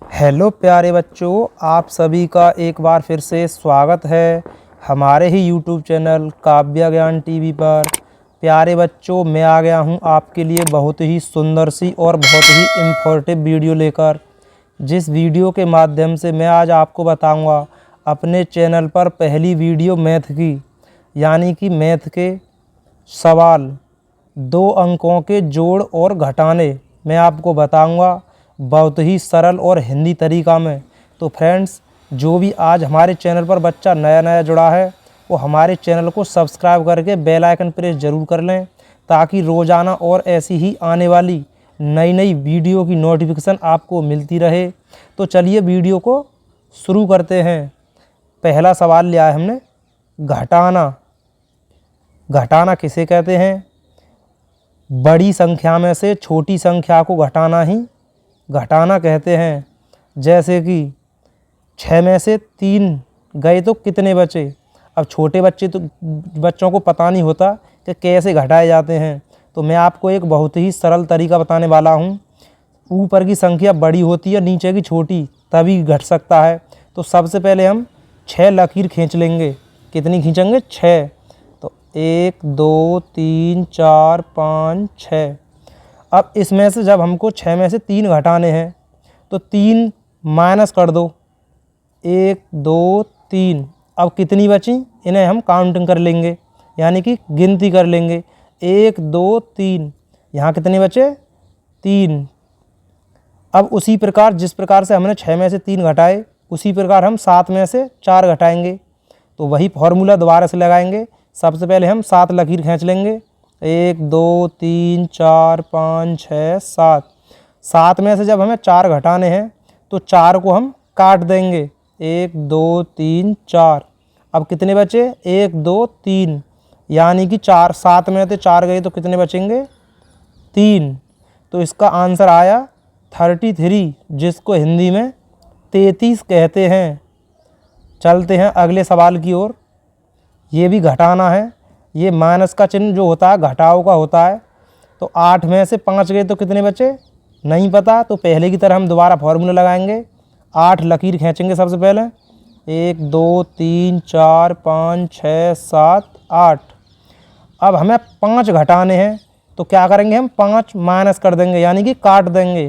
Hello प्यारे बच्चों, आप सभी का एक बार फिर से स्वागत है हमारे ही यूट्यूब चैनल काव्य ज्ञान टीवी पर। प्यारे बच्चों, मैं आ गया हूं आपके लिए बहुत ही सुंदर सी और बहुत ही इन्फॉर्मेटिव वीडियो लेकर, जिस वीडियो के माध्यम से मैं आज आपको बताऊंगा अपने चैनल पर पहली वीडियो मैथ की, यानी कि मैथ के सवाल 2 अंकों के जोड़ और घटाने मैं आपको बताऊंगा बहुत ही सरल और हिंदी तरीका में। तो फ्रेंड्स, जो भी आज हमारे चैनल पर बच्चा नया जुड़ा है वो हमारे चैनल को सब्सक्राइब करके बेल आइकन प्रेस ज़रूर कर लें, ताकि रोज़ाना और ऐसी ही आने वाली नई वीडियो की नोटिफिकेशन आपको मिलती रहे। तो चलिए वीडियो को शुरू करते हैं। पहला सवाल लिया है हमने घटाना। घटाना किसे कहते हैं? बड़ी संख्या में से छोटी संख्या को घटाना ही घटाना कहते हैं। जैसे कि 6 में से 3 गए तो कितने बचे? अब छोटे बच्चों को पता नहीं होता कि कैसे घटाए जाते हैं, तो मैं आपको एक बहुत ही सरल तरीका बताने वाला हूँ। ऊपर की संख्या बड़ी होती है, नीचे की छोटी, तभी घट सकता है। तो सबसे पहले हम 6 लकीर खींच लेंगे। कितनी खींचेंगे? 6। तो 1 2 3 4 5 6। अब इसमें से जब हमको 6 में से 3 घटाने हैं तो 3 माइनस कर दो। 1 2 3। अब कितनी बची? इन्हें हम काउंटिंग कर लेंगे, यानी कि गिनती कर लेंगे। 1 2 3। यहाँ कितने बचे? 3। अब उसी प्रकार जिस प्रकार से हमने 6 में से 3 घटाए, उसी प्रकार हम 7 में से 4 घटाएंगे। तो वही फॉर्मूला दोबारा से लगाएंगे। सबसे पहले हम 7 लकीर खींच लेंगे। 1 2 3 4 5 6 7। 7 में से जब हमें 4 घटाने हैं तो 4 को हम काट देंगे। 1 2 3 4। अब कितने बचे? 1 2 3, यानी कि 7 में से 4 गए तो कितने बचेंगे? 3। तो इसका आंसर आया 33, जिसको हिंदी में 33 कहते हैं। चलते हैं अगले सवाल की ओर। ये भी घटाना है। ये माइनस का चिन्ह जो होता है घटाव का होता है। तो 8 में से 5 गए तो कितने बचे? नहीं पता, तो पहले की तरह हम दोबारा फॉर्मूला लगाएंगे। 8 लकीर खींचेंगे सबसे पहले। 1 2 3 4 5 6 7 8। अब हमें 5 घटाने हैं तो क्या करेंगे? हम 5 माइनस कर देंगे, यानी कि काट देंगे।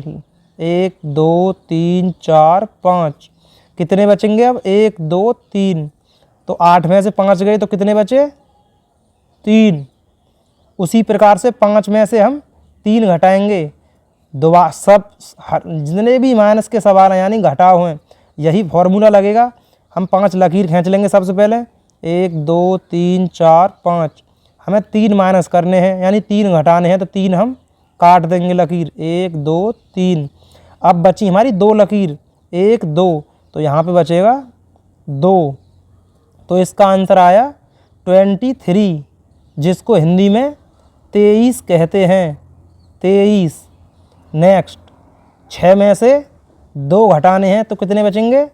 1 2 3 4 5। कितने बचेंगे? अब 1 2 3। तो 8 में से 5 गए तो कितने बचे? 3। उसी प्रकार से 5 में से हम 3 घटाएंगे। जितने भी माइनस के सवाल हैं, यानी घटाव हैं, यही फॉर्मूला लगेगा। हम 5 लकीर खींच लेंगे सबसे पहले। 1 2 3 4 5। हमें 3 माइनस करने हैं, यानी 3 घटाने हैं, तो 3 हम काट देंगे लकीर। 1 2 3। अब बची हमारी 2 लकीर। 1 2। तो यहाँ पे बचेगा 2। तो इसका आंसर आया 23, जिसको हिंदी में 23 कहते हैं। 23। नेक्स्ट, 6 में से 2 घटाने हैं तो कितने बचेंगे?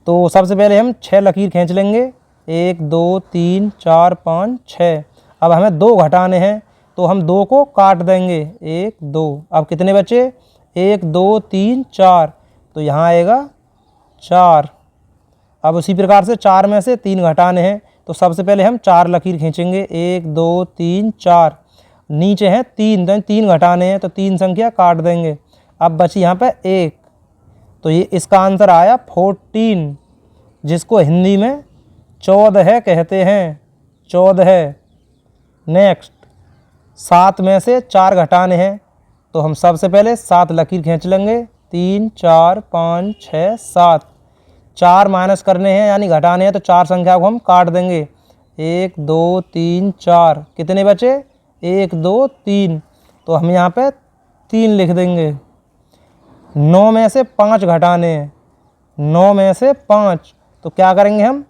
तो सबसे पहले हम 6 लकीर खींच लेंगे। 1 2 3 4 5 6। अब हमें 2 घटाने हैं तो हम 2 को काट देंगे। 1 2। अब कितने बचे? 1 2 3 4। तो यहाँ आएगा 4। अब उसी प्रकार से 4 में से 3 घटाने हैं तो सबसे पहले हम 4 लकीर खींचेंगे। 1 2 3 4। नीचे हैं 3, तो 3 घटाने हैं तो 3 संख्या काट देंगे। अब बची यहाँ पे 1। तो ये इसका आंसर आया 14, जिसको हिंदी में 14 कहते हैं। 14। नेक्स्ट, 7 में से 4 घटाने हैं तो हम सबसे पहले 7 लकीर खींच लेंगे। 3 4 5 6 7। 4 माइनस करने हैं, यानी घटाने हैं, तो 4 संख्या को हम काट देंगे। 1 2 3 4। कितने बचे? 1 2 3। तो हम यहाँ पे 3 लिख देंगे। 9 में से 5 घटाने हैं। 9 में से 5। तो क्या करेंगे? हम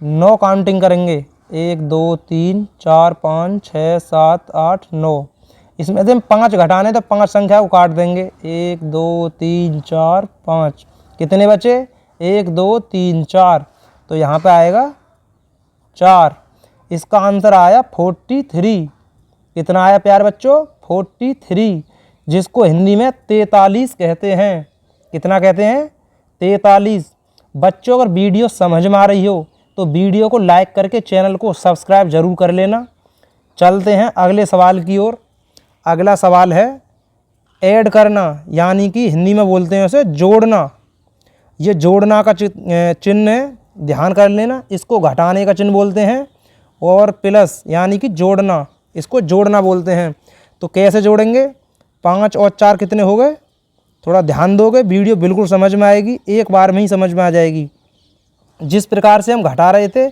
9 काउंटिंग करेंगे। 1 2 3 4 5 6 7 8 9। इसमें से हम 5 घटाने तो 5 संख्या को काट देंगे। 1 2 3 4 5। कितने बचे? 1 2 3 4। तो यहाँ पे आएगा 4। इसका आंसर आया 43। कितना आया प्यारे बच्चों? 43, जिसको हिंदी में 43 कहते हैं। कितना कहते हैं 43। बच्चों अगर वीडियो समझ में आ रही हो तो वीडियो को लाइक करके चैनल को सब्सक्राइब जरूर कर लेना। चलते हैं अगले सवाल की ओर। अगला सवाल है ऐड करना, यानी कि हिंदी में बोलते हैं उसे जोड़ना। ये जोड़ना का चिन्ह है, ध्यान कर लेना। इसको घटाने का चिन्ह बोलते हैं। और प्लस यानी कि जोड़ना, इसको जोड़ना बोलते हैं। तो कैसे जोड़ेंगे? 5 और 4 कितने हो गए? थोड़ा ध्यान दोगे वीडियो बिल्कुल समझ में आएगी, एक बार में ही समझ में आ जाएगी। जिस प्रकार से हम घटा रहे थे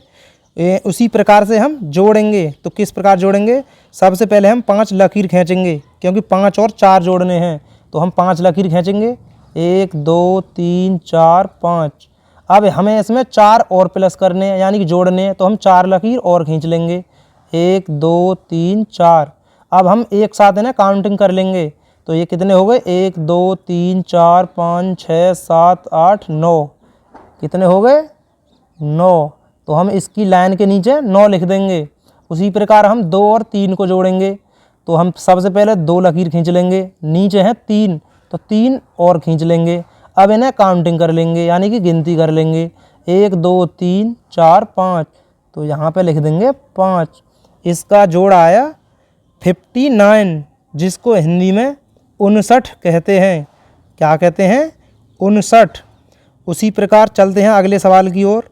उसी प्रकार से हम जोड़ेंगे। तो किस प्रकार जोड़ेंगे? सबसे पहले हम 5 लकीर खींचेंगे, क्योंकि 5 और 4 जोड़ने हैं। तो हम 5 लकीर खींचेंगे, 1 2 3 4 5। अब हमें इसमें 4 और प्लस करने हैं, यानी कि जोड़ने हैं। तो हम 4 लकीर और खींच लेंगे, 1 2 3 4। अब हम एक साथ है ना काउंटिंग कर लेंगे। तो ये कितने हो गए? 1 2 3 4 5 6 7 8 9। कितने हो गए? 9। तो हम इसकी लाइन के नीचे 9 लिख देंगे। उसी प्रकार हम 2 और 3 को जोड़ेंगे। तो हम सबसे पहले 2 लकीर खींच लेंगे, नीचे है 3 तो 3 और खींच लेंगे। अब इन्हें काउंटिंग कर लेंगे, यानी कि गिनती कर लेंगे, 1 2 3 4 5। तो यहाँ पे लिख देंगे 5। इसका जोड़ आया 59, जिसको हिंदी में 59 कहते हैं। क्या कहते हैं? 59। उसी प्रकार चलते हैं अगले सवाल की ओर।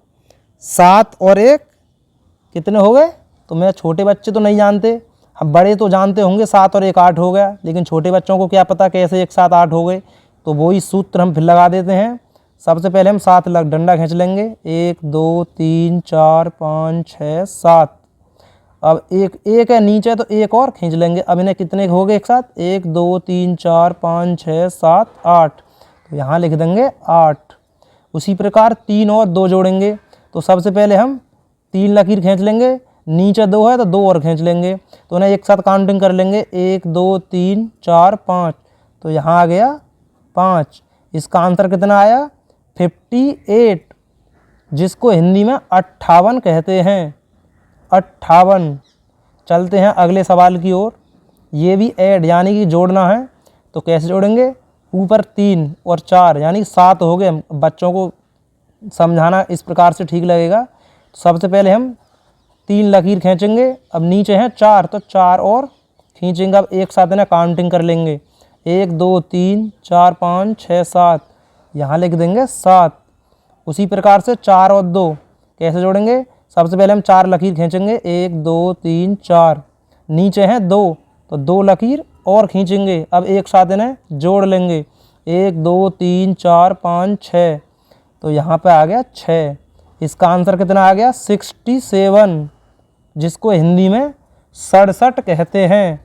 7 और 1 कितने हो गए? तो मैं छोटे बच्चे तो नहीं जानते, अब बड़े तो जानते होंगे। 7 और 1 8 हो गया, लेकिन छोटे बच्चों को क्या पता कैसे 1 7 8 हो गए। तो वही सूत्र हम फिर लगा देते हैं। सबसे पहले हम 7 डंडा खींच लेंगे, 1 2 3 4 5 6 7। अब एक है नीचे तो एक और खींच लेंगे। अब इन्हें कितने हो गए एक साथ? 1 2 3 4 5 6 7 8। तो यहाँ लिख देंगे 8। उसी प्रकार 3 और 2 जोड़ेंगे। तो सबसे पहले हम 3 लकीर खींच लेंगे, नीचे 2 है तो 2 और खींच लेंगे। तो उन्हें एक साथ काउंटिंग कर लेंगे, 1 2 3 4 5। तो यहाँ आ गया 5। इसका आंसर कितना आया? 58, जिसको हिंदी में 58 कहते हैं। 58। चलते हैं अगले सवाल की ओर। ये भी ऐड यानी कि जोड़ना है। तो कैसे जोड़ेंगे? ऊपर 3 और 4 यानी 7 हो गए। बच्चों को समझाना इस प्रकार से ठीक लगेगा। सबसे पहले हम 3 लकीर खींचेंगे, अब नीचे हैं 4 तो 4 और खींचेंगे। अब एक साथ है ना काउंटिंग कर लेंगे, 1 2 3 4 5 6 7। यहाँ लिख देंगे 7। उसी प्रकार से 4 और 2 कैसे जोड़ेंगे? सबसे पहले हम 4 लकीर खींचेंगे, 1 2 3 4। नीचे हैं 2 तो 2 लकीर और खींचेंगे। अब एक साथ इन्हें जोड़ लेंगे, 1 2 3 4 5 6। तो यहाँ पे आ गया 6। इसका आंसर कितना आ गया? 67, जिसको हिंदी में 67 कहते हैं।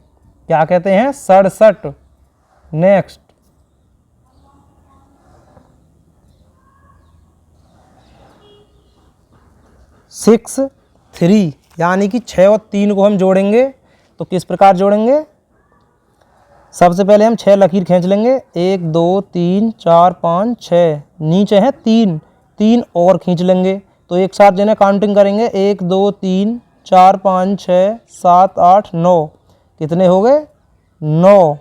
क्या कहते हैं? 67। नेक्स्ट 6 3 यानी कि 6 और 3 को हम जोड़ेंगे। तो किस प्रकार जोड़ेंगे? सबसे पहले हम 6 लकीर खींच लेंगे, 1 2 3 4 5 6। नीचे है 3 और खींच लेंगे। तो एक साथ जिन्हें काउंटिंग करेंगे, 1 2 3 4 5 6 7 8 9। कितने हो गए? 9।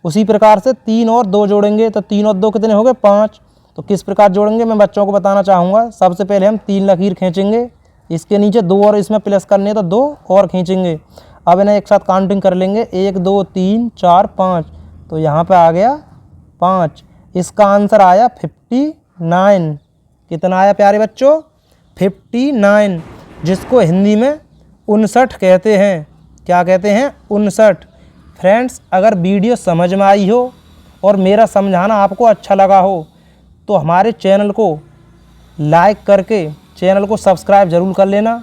उसी प्रकार से 3 और 2 जोड़ेंगे। तो 3 और 2 कितने हो गए? 5। तो किस प्रकार जोड़ेंगे मैं बच्चों को बताना चाहूँगा। सबसे पहले हम 3 लकीर खींचेंगे, इसके नीचे 2 और इसमें प्लस करने तो 2 और खींचेंगे। अब इन्हें एक साथ काउंटिंग कर लेंगे, 1 2 3 4 5। तो यहाँ पे आ गया 5। इसका आंसर आया 59। कितना आया प्यारे बच्चों? 59, जिसको हिंदी में 59 कहते हैं। क्या कहते हैं? 59। फ्रेंड्स, अगर वीडियो समझ में आई हो और मेरा समझाना आपको अच्छा लगा हो तो हमारे चैनल को लाइक करके चैनल को सब्सक्राइब ज़रूर कर लेना।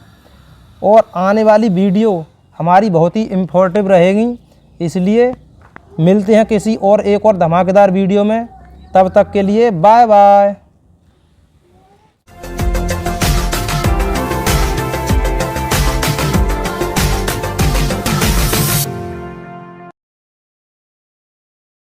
और आने वाली वीडियो हमारी बहुत ही इन्फॉर्मेटिव रहेगी, इसलिए मिलते हैं किसी और एक और धमाकेदार वीडियो में। तब तक के लिए बाय बाय।